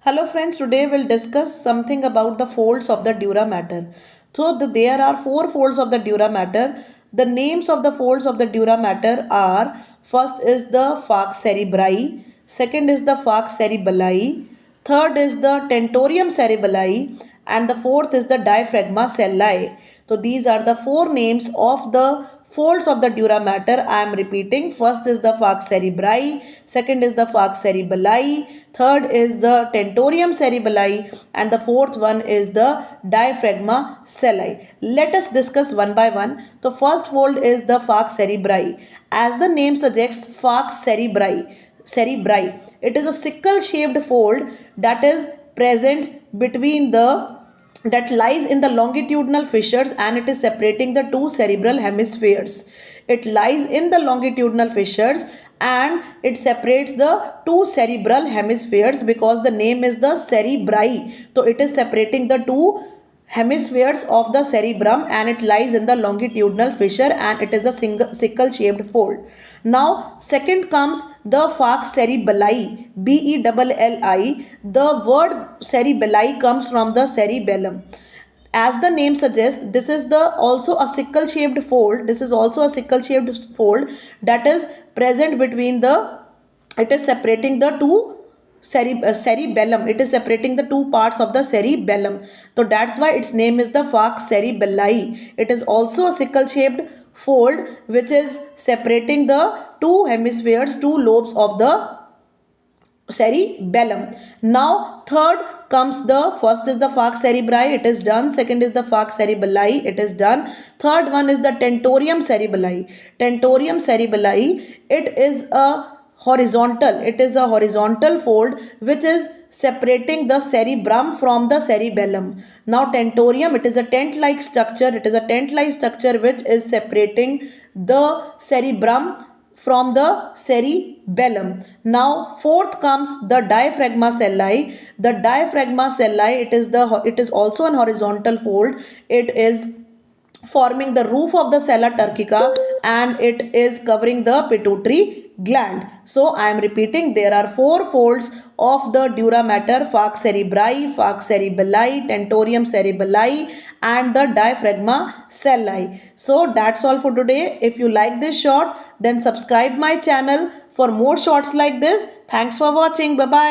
Hello friends, today we'll discuss something about the folds of the dura mater. There are four folds of the dura mater. The names of the folds of the dura mater are: first is the falx cerebri, second is the falx cerebelli, third is the tentorium cerebelli, and the fourth is the diaphragma celli. So these are the four names of the folds of the dura mater. I am repeating. First is the falx cerebri, second is the falx cerebelli, third is the tentorium cerebelli, and the fourth one is the diaphragma celli. Let us discuss one by one. The first fold is the falx cerebri. As the name suggests, falx cerebri, it is a sickle shaped fold that is present between the that lies in the longitudinal fissures, and it is separating the two cerebral hemispheres. It lies in the longitudinal fissures and it separates the two cerebral hemispheres because the name is the cerebri. So it is separating the two hemispheres of the cerebrum and it lies in the longitudinal fissure, and it is a sickle shaped fold. Now second comes the falx cerebelli, Belli. The word cerebelli comes from the cerebellum. As the name suggests, this is the also a sickle shaped fold. This is also a sickle shaped fold that is present between the, it is separating the two cerebellum. It is separating the two parts of the cerebellum. So that's why its name is the falx cerebelli. It is also a sickle shaped fold which is separating the two hemispheres, two lobes of the cerebellum. Now third comes the, first is the falx cerebri, it is done. Second is the falx cerebelli, it is done. Third one is the tentorium cerebelli. Tentorium cerebelli, it is a horizontal fold which is separating the cerebrum from the cerebellum. Now tentorium, it is a tent-like structure. It is a tent-like structure which is separating the cerebrum from the cerebellum. Now fourth comes the diaphragma celli. The diaphragma celli, it is also an horizontal fold. It is forming the roof of the sella turcica and it is covering the pituitary gland. So I am repeating, there are four folds of the dura mater: falx cerebri, falx cerebelli, tentorium cerebelli, and the diaphragma celli. So that's all for today. If you like this short, then subscribe my channel for more shorts like this. Thanks for watching. Bye bye.